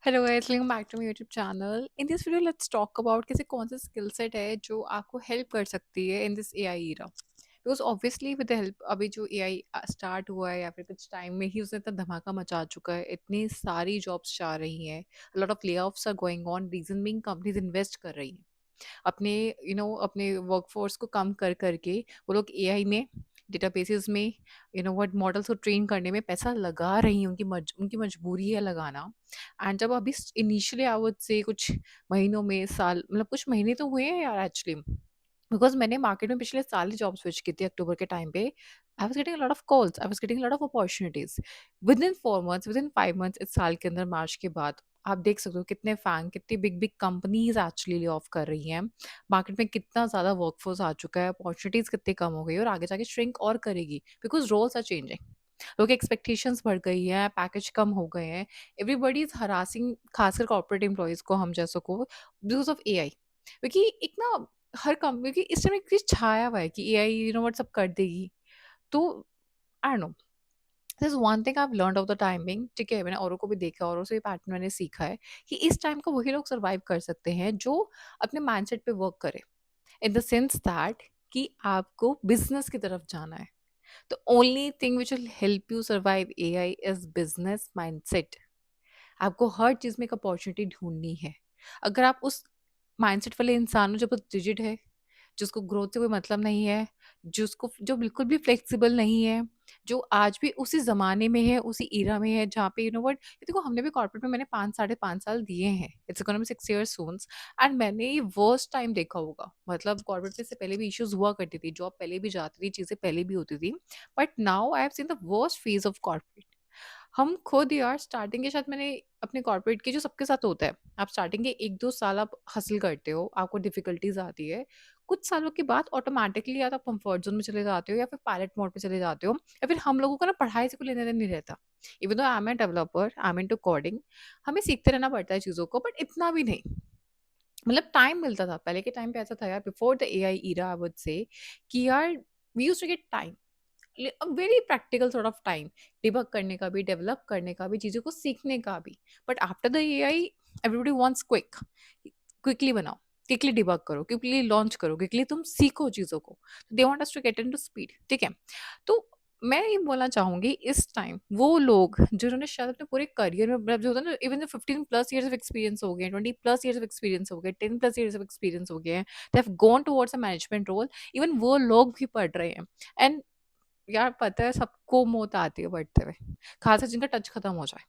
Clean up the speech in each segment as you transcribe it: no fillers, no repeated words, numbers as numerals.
Hello guys, welcome back to my YouTube channel. In this video let's talk about कैसे कौन सा skill set है जो आपको हेल्प कर सकती है in this AI era. Because obviously with the help अभी जो एआई स्टार्ट हुआ है या फिर कुछ टाइम में ही उसने इतना धमाका मचा चुका है, इतनी सारी जॉब्स जा रही हैं, lot of layoffs are going on, reason being companies invest कर रही हैं अपने अपने वर्कफोर्स को कम कर करके। वो लोग एआई में, डेटाबेसेस में, व्हाट मॉडल्स को ट्रेन करने में पैसा लगा रही हैं। उनकी मजबूरी है लगाना। एंड जब अभी इनिशियली आई वुड से कुछ महीनों में, साल मतलब कुछ महीने तो हुए हैं यार एक्चुअली, बिकॉज मैंने मार्केट में पिछले साल ही जॉब स्विच की थी अक्टूबर के टाइम पे। I was getting lot of calls, I was getting lot of opportunities with in 4 months, with in 5 months, इस साल के अंदर मार्च के बाद। आप देख सकते हो कितने फैंग, कितनी big big companies actually lay off कर रही हैं। मार्केट में कितना ज़्यादा वर्कफोर्स आ चुका है, अपॉर्चुनिटीज़ कितनी कम हो गई और आगे जाके श्रिंक और करेगी, बिकॉज रोल्स आर चेंजिंग। लोग एक्सपेक्टेशंस बढ़ गई है, पैकेज कम हो गए हैं। एवरीबडी इज हरासिंग, खासकर कॉर्पोरेट एम्प्लॉयज को, हम जैसों को, बिकॉज ऑफ एआई। क्योंकि एक ना हर कंपनी की इस टाइम एक चीज छाया हुआ है कि एआई व्हाट सब कर देगी। तो I don't know, this one thing I have learned of the timing. ठीक है, मैंने औरों को भी देखा, औरों से पैटर्न मैंने सीखा है कि इस टाइम को वही लोग सर्वाइव कर सकते हैं जो अपने माइंडसेट पे वर्क करे, इन द सेंस दैट कि आपको बिजनेस की तरफ जाना है। The only thing which will help you survive AI is business mindset. आपको हर चीज़ में एक अपॉर्चुनिटी ढूंढनी है। अगर आप उस माइंडसेट वाले इंसान हो जो बहुत रिजिड है, जिसको ग्रोथ से कोई मतलब नहीं है, जो बिल्कुल भी फ्लेक्सिबल नहीं है, जो आज भी उसी ज़माने में है, उसी एरा में है जहाँ पे देखो हमने भी कॉर्पोरेट में, मैंने 5 साढ़े 5 साल दिए हैं, it's gonna be 6 years soon। And मैंने ये वर्स्ट टाइम देखा होगा। मतलब कॉर्पोरेट में से पहले भी इश्यूज हुआ करती थी, जॉब पहले भी जाती थी, चीज़ें पहले भी होती थी, but now I have seen the worst phase of corporate. हम खुद यार स्टार्टिंग के साथ, मैंने अपने कॉर्पोरेट के जो सबके साथ होता है, आप स्टार्टिंग के 1-2 साल आप हसल करते हो, आपको डिफिकल्टीज आती है। कुछ सालों के बाद ऑटोमेटिकली या तो आप कंफर्ट जोन में चले जाते हो या फिर पायलट मोड पे चले जाते हो, या फिर हम लोगों का ना पढ़ाई से कोई लेना देना नहीं रहता। Even though I am a developer, I am into coding, हमें सीखते रहना पड़ता है चीज़ों को, बट इतना भी नहीं। मतलब टाइम मिलता था पहले के टाइम पे, ऐसा था यार before the AI era, I would say कि यार we used to get time, very practical sort of time, debug करने का भी, डेवलप करने का भी, चीज़ों को सीखने का भी। But after the AI everybody wants quickly बनाओ, क्विकली डिबग करो, क्विकली लॉन्च करो, क्विकली तुम सीखो चीज़ों को। They want us to get into speed. ठीक है, तो मैं ये बोलना चाहूंगी इस टाइम वो लोग जिन्होंने शायद अपने पूरे करियर में, मतलब जो होता है ना, इवन 15+ years ऑफ एक्सपीरियंस हो गए, 20+ years ऑफ एक्सपीरियंस हो गए, 10+ years ऑफ एक्सपीरियंस हो गए, they have gone towards a management role, even वो लोग भी पढ़ रहे हैं। एंड यार पता है सबको मौत आती है पढ़ते हुए, खासकर जिनका टच खत्म हो जाए।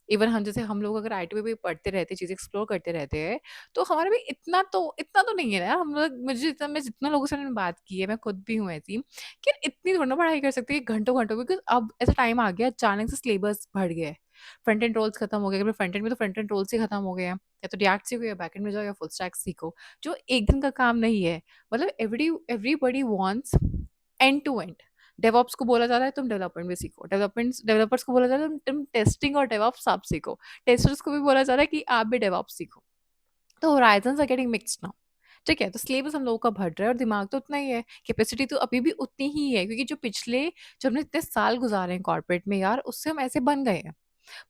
इवन हम जैसे, हम लोग अगर आईटी में भी पढ़ते रहते, चीज़ें एक्सप्लोर करते रहते हैं, तो हमारा भी इतना तो नहीं है ना यार। हम लोग, मैं जितना लोगों से मैंने बात की है, मैं खुद भी हूँ ऐसी, कि इतनी थोड़ी ना पढ़ाई कर सकती है घंटों घंटों, बिकॉज अब ऐसा टाइम आ गया, अचानक से सिलेबस बढ़ गया है। फ्रंट एंड रोल्स खत्म हो गए, फ्रंट एंड में तो फ्रंट एंड रोल्स ही खत्म हो गए हैं, या तो रिएक्ट सीखो या बैक एंड में जाओ या फुल स्टैक सीखो, जो एक दिन का काम नहीं है। मतलब everybody wants end to end. DevOps को बोला जा रहा है तुम डेवलपमेंट भी सीखो, डेवलपर्स को बोला जा रहा है तुम टेस्टिंग और डेवऑप्स आप सीखो, टेस्टर्स को भी बोला जा रहा है कि आप भी डेवऑप्स सीखो। तो horizons are getting mixed now. ठीक है, तो सिलेबस हम लोगों का बढ़ रहा है और दिमाग तो उतना ही है, कैपेसिटी तो अभी भी उतनी ही है, क्योंकि जो हमने इतने साल गुजारे हैं कॉर्पोरेट में यार, उससे हम ऐसे बन गए हैं।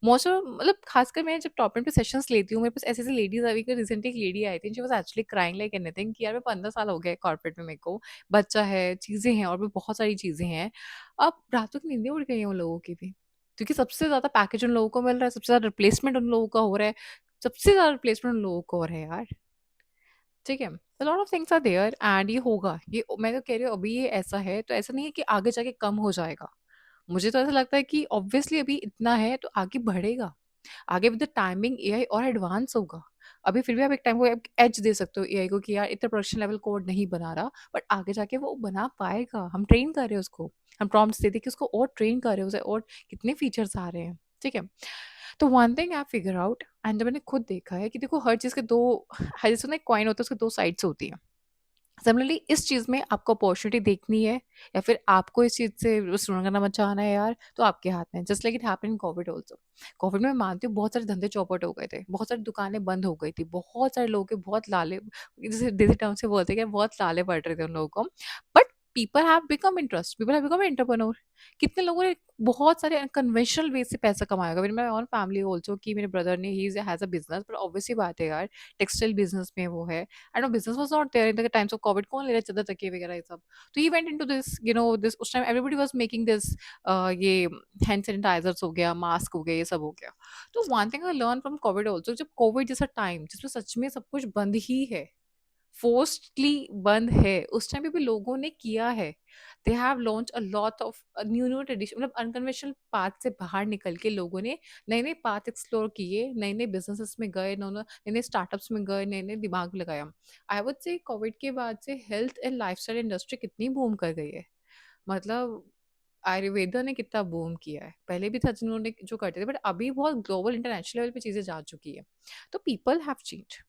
मोस्ट ऑफ, मतलब खासकर मैं जब टॉप पे सेशंस लेती हूँ, मेरे पास ऐसी ऐसी लेडीज आई, रिसेंटली एक लेडी आई थी, she was actually crying like anything कि यार मैं 15 साल हो गए कॉर्पोरेट में, मेरे को बच्चा है, चीज़ें हैं, और भी बहुत सारी चीज़ें हैं। अब रातों की नींदें उड़ गई हैं उन लोगों की भी, क्योंकि सबसे ज़्यादा पैकेज उन लोगों को मिल रहा है, सबसे ज़्यादा रिप्लेसमेंट उन लोगों का हो रहा है, सबसे ज़्यादा रिप्लेसमेंट उन लोगों को हो रहा है यार। ठीक है, lot of things are there and ये होगा, ये मैं तो कह रही हूँ, अभी ये ऐसा है तो ऐसा नहीं है कि आगे जाके कम हो जाएगा। मुझे तो ऐसा लगता है कि ऑब्वियसली अभी इतना है तो आगे बढ़ेगा। आगे विद द टाइमिंग एआई और एडवांस होगा। अभी फिर भी आप एक टाइम को एक एज दे सकते हो एआई को कि यार इतना प्रोडक्शन लेवल कोड नहीं बना रहा, बट आगे जाके वो बना पाएगा। हम ट्रेन कर रहे हैं उसको, हम प्रॉम्प्ट्स दे दे के उसको और ट्रेन कर रहे हैं उसे, और कितने फीचर्स आ रहे हैं। ठीक है, तो one thing I figure out, and जब मैंने खुद देखा है कि देखो हर चीज़ के दो, हर जैसे ना कॉइन होता है, उसके दो साइड्स होती हैं। सिमिलरली इस चीज़ में आपको अपॉर्चुनिटी देखनी है या फिर आपको इस चीज़ से सुरंगना मचाना है यार, तो आपके हाथ में, just like it happened in Covid also. Covid में मैं मानती हूँ बहुत सारे धंधे चौपट हो गए थे, बहुत सारी दुकानें बंद हो गई थी, बहुत सारे लोगों के बहुत लाले, जैसे देसी टर्म से बोलते हैं कि बहुत लाले पड़ रहे थे उन लोगों को। But people have become interest, people have become entrepreneur. कितने लोगों ने बहुत सारे अनकन्वेंशनल वे से पैसा कमाया होगा। मेरे ऑन फैमिली ऑल्सो कि मेरे ब्रदर ने ही हैज़ अ बिजनेस, पर ऑब्वियसली बात है यार, टेक्सटाइल बिजनेस में वो है। I know business was not there in the times of COVID, कौन ले रहा है चादर तकिए वगैरह ये सब। तो he went into this, you know this, उस time everybody was making this, ये हैंड सैनिटाइजर्स हो गया, मास्क हो गया, ये सब हो गया। तो one thing I learn from Covid also, जब कोविड जैसा टाइम जिसमें सच में सब कुछ बंद ही है, फोर्स्डली बंद है, उस टाइम पे भी लोगों ने किया है। They have launch a lot of new new tradition, मतलब अनकन्वेंशनल पाथ से बाहर निकल के लोगों ने नए नए पाथ एक्सप्लोर किए, नए नए बिजनेसेस में गए, नए नए स्टार्टअप्स में गए, नए नए दिमाग लगाया। आई वुड से कोविड के बाद से हेल्थ एंड लाइफस्टाइल इंडस्ट्री कितनी बूम कर गई है। मतलब आयुर्वेदा ने कितना बूम किया है, पहले भी था जिन्होंने जो करते थे, बट अभी बहुत ग्लोबल इंटरनेशनल लेवल पे चीजें जा चुकी है। तो पीपल हैव चेंज।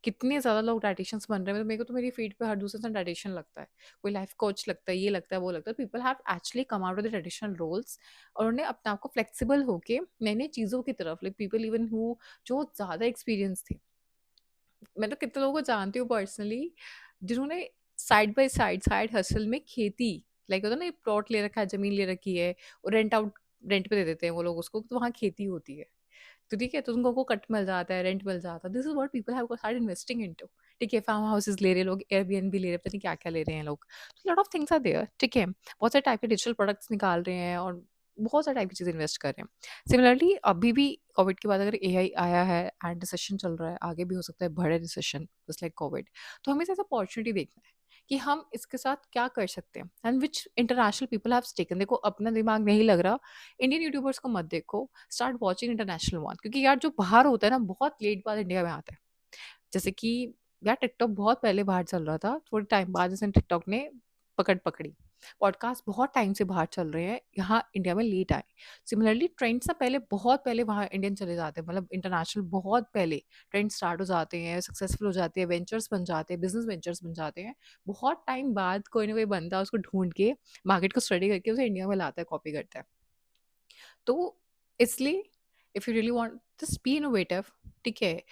कितने ज़्यादा लोग डायटीशियंस बन रहे हैं, मतलब मेरे को तो मेरी फीड पे हर दूसरे दिन डायटीशियन लगता है, कोई लाइफ कोच लगता है, ये लगता है, वो लगता है। People have actually come out of the traditional roles, और उन्होंने अपने आप को फ्लेक्सिबल होके नई नई चीज़ों की तरफ, लाइक पीपल इवन हु जो ज़्यादा एक्सपीरियंस थे। मैं तो कितने लोगों को जानती हूँ पर्सनली, जिन्होंने side by side side hustle में खेती, लाइक होता है ना, प्लॉट ले रखा है, जमीन ले रखी है, और रेंट पे दे देते हैं वो लोग उसको, तो वहाँ खेती होती है। तो ठीक है, तो उनको कट मिल जाता है, रेंट मिल जाता है। This is what people have started investing into. ठीक है, फार्म हाउसेस ले रहे लोग, एयरबीएनबी ले रहे, पता नहीं क्या क्या ले रहे हैं लोग। तो lot of things are there. ठीक है, बहुत सारे टाइप के डिजिटल प्रोडक्ट्स निकाल रहे हैं, और बहुत सारे टाइप की चीज़ें इन्वेस्ट कर रहे हैं। सिमिलरली अभी भी कोविड के बाद अगर एआई आया है एंड रिसेशन चल रहा है, आगे भी हो सकता है बड़े रिसेशन जस्ट लाइक कोविड, तो हमें ऐसा अपॉर्चुनिटी देखना है कि हम इसके साथ क्या कर सकते हैं, and which international people have taken. देखो, अपना दिमाग नहीं लग रहा, इंडियन यूट्यूबर्स को मत देखो, स्टार्ट वॉचिंग इंटरनेशनल वन, क्योंकि यार जो बाहर होता है ना, बहुत लेट बाद इंडिया में आता है। जैसे कि यार टिकटॉक बहुत पहले बाहर चल रहा था, थोड़े टाइम बाद जैसे टिकटॉक ने पकड़ पकड़ी। पॉडकास्ट बहुत टाइम से बाहर चल रहे हैं, यहाँ इंडिया में लेट आए। सिमिलरली ट्रेंड्स ना पहले, बहुत पहले वहाँ इंडियन चले जाते हैं, मतलब इंटरनेशनल बहुत पहले ट्रेंड स्टार्ट हो जाते हैं, सक्सेसफुल हो जाते हैं, वेंचर्स बन जाते हैं, बिजनेस वेंचर्स बन जाते हैं। बहुत टाइम बाद कोई ना कोई बंदा उसको ढूंढ के, मार्केट को स्टडी करके उसे इंडिया में लाता है, कॉपी करता है। तो इसलिए if you really want, just be innovative. ठीक है,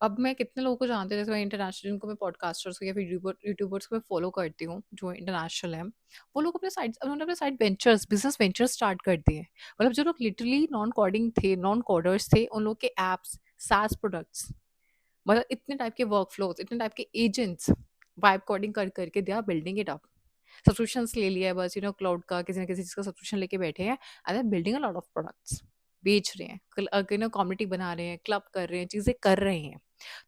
अब मैं कितने लोगों को जानती हूँ, जैसे मैं इंटरनेशनल, जिनको मैं पॉडकास्टर्स को या फिर यूट्यूबर्स को मैं फॉलो करती हूँ जो इंटरनेशनल हैं, वो लोग अपने साइड, उन्होंने अपने side ventures, business ventures start कर दिए। मतलब जो लोग लिटरली नॉन कोडिंग थे, नॉन कोडर्स थे, उन लोग के एप्स, सास प्रोडक्ट्स, मतलब इतने टाइप के वर्क फ्लोज, इतने टाइप के एजेंट्स, वाइब कोडिंग कर करके they are building it up. Subscriptions ले लिया है बस, क्लाउड का किसी ना किसी चीज़ का सब्सक्रिप्शन लेके बैठे हैं, and they building a lot of products, बेच रहे हैं, कम्युनिटी बना रहे हैं, क्लब कर रहे हैं, चीज़ें कर रहे हैं।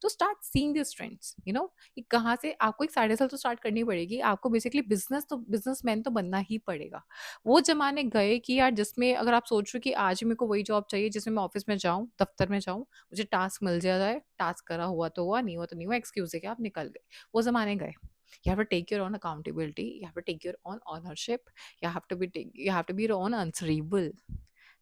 तो स्टार्ट सीइंग दिस ट्रेंड्स, कि कहाँ से आपको एक साइड हसल तो स्टार्ट करनी पड़ेगी, आपको बेसिकली बिजनेसमैन तो बनना ही पड़ेगा। वो जमाने गए कि यार, जिसमें अगर आप सोच रहे हो कि आज ही मेरे को वही जॉब चाहिए जिसमें मैं ऑफिस में जाऊँ, दफ्तर में जाऊँ, मुझे टास्क मिल जाए, टास्क करा हुआ तो हुआ, नहीं हुआ तो नहीं हुआ, एक्सक्यूज है कि आप निकल गए, वो जमाने गए। You have to take your own accountability, you have to take your own ownership, you have to be your own answerable।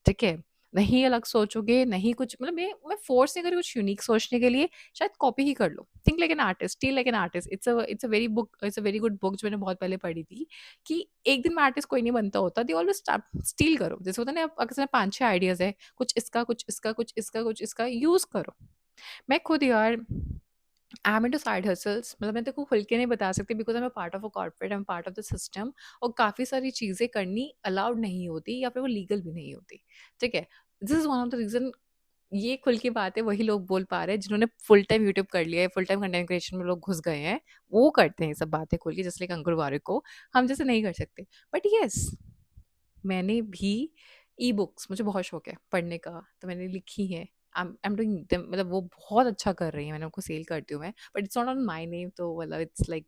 ठीक है, नहीं अलग सोचोगे, नहीं कुछ, मतलब मैं फोर्स नहीं करी कुछ यूनिक सोचने के लिए, शायद कॉपी ही कर लो। Think like an artist, feel like an artist. It's a very good book जो मैंने बहुत पहले पढ़ी थी, कि एक दिन में आर्टिस्ट कोई नहीं बनता होता, दे ऑलवेज स्टील करो। जैसे होता है ना, अगर 5-6 आइडियाज है, कुछ इसका, कुछ इसका, कुछ इसका, कुछ इसका, यूज करो। मैं खुद यार, आई एम इनटू साइड हसल्स, मतलब मैं तेरे को खुल के नहीं बता सकती, because I am part of a corporate, I am part of the system, और काफ़ी सारी चीज़ें करनी अलाउड नहीं होती, या फिर वो लीगल भी नहीं होती। ठीक है, this is one of the reason. ये खुल की बात है, वही लोग बोल पा रहे हैं जिन्होंने फुल टाइम यूट्यूब कर लिया है, फुल टाइम कंटेंट क्रिएशन में लोग घुस गए हैं, वो करते हैं ये सब बातें खुल के, जैसे लाइक अंकुर वारिक को। हम जैसे नहीं कर सकते। बट यस, मैंने भी ई बुक्स, मुझे बहुत शौक है पढ़ने का, तो मैंने लिखी है। आई एम डूइंग देम, मतलब वो बहुत अच्छा कर रही है, मैंने उनको सेल करती हूँ मैं, but it's not on my name, तो मतलब it's like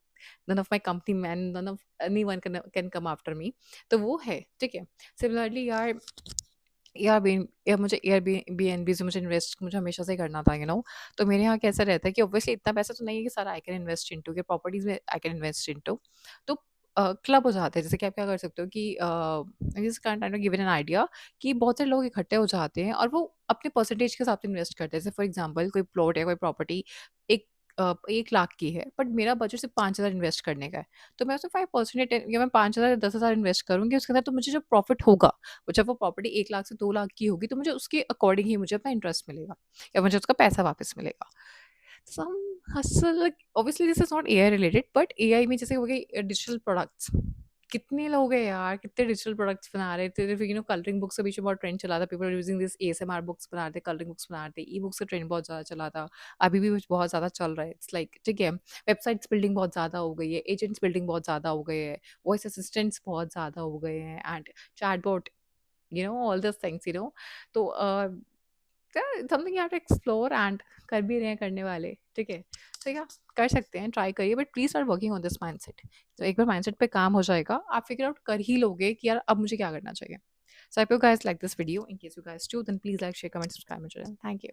none of my company man, none of anyone can come after me. तो वो है, ठीक है। सिमिलरली यार, मुझे एयरबीएनबी से मुझे हमेशा से ही करना था, तो मेरे यहाँ कैसा रहता है कि ऑब्वियसली इतना पैसा तो नहीं है कि सारा आई कैन इन्वेस्ट इनटू, कि प्रॉपर्टीज में आई कैन इन्वेस्ट इनटू। तो क्लब हो जाते हैं, जैसे कि आप क्या कर सकते हो कि this kind I given an idea, कि बहुत सारे लोग इकट्ठे हो जाते हैं और वो अपने परसेंटेज के हिसाब से इन्वेस्ट करते हैं। जैसे फॉर एग्जांपल, कोई प्लॉट या कोई प्रॉपर्टी एक 1 लाख की है, बट मेरा बजट सिर्फ 5,000 इन्वेस्ट करने का है, तो मैं उसमें 5% या मैं 5,000 या 10,000 इन्वेस्ट करूंगी, उसके अंदर तो मुझे जो प्रॉफिट होगा, वो जब वो प्रॉपर्टी 1 लाख से 2 लाख की होगी, तो मुझे उसके अकॉर्डिंग ही मुझे अपना इंटरेस्ट मिलेगा, या मुझे उसका पैसा वापस मिलेगा। Some hustle, obviously this is not AI related, but AI में जैसे हो गई डिजिटल प्रोडक्ट्स, कितने लोग हैं यार, कितने डिजिटल प्रोडक्ट्स बना रहे थे, कलरिंग बुक्स के पीछे बहुत ट्रेंड चला था, people are using this ASMR books बना रहे थे, कलरिंग बुक्स बना रहे थे, ई बुक्स का ट्रेंड बहुत ज़्यादा चला था, अभी भी बहुत ज़्यादा चल रहा है। इट्स लाइक ठीक है, वेबसाइट्स बिल्डिंग बहुत ज़्यादा हो गई है, एजेंट्स बिल्डिंग बहुत ज़्यादा हो गए हैं, वॉइस असिस्टेंट्स बहुत ज़्यादा हो गए हैं, and chatbot, all this things, तो something you have to explore, and कर भी रहे हैं करने वाले, ठीक है। तो या कर सकते हैं, ट्राई करिए, but please start working on this mindset. तो एक बार माइंडसेट पे काम हो जाएगा, आप फिगर आउट कर ही लोगे कि यार अब मुझे क्या करना चाहिए। So I hope you guys like this video. In case you guys do, then please like, share, comment, subscribe my channel. Thank you.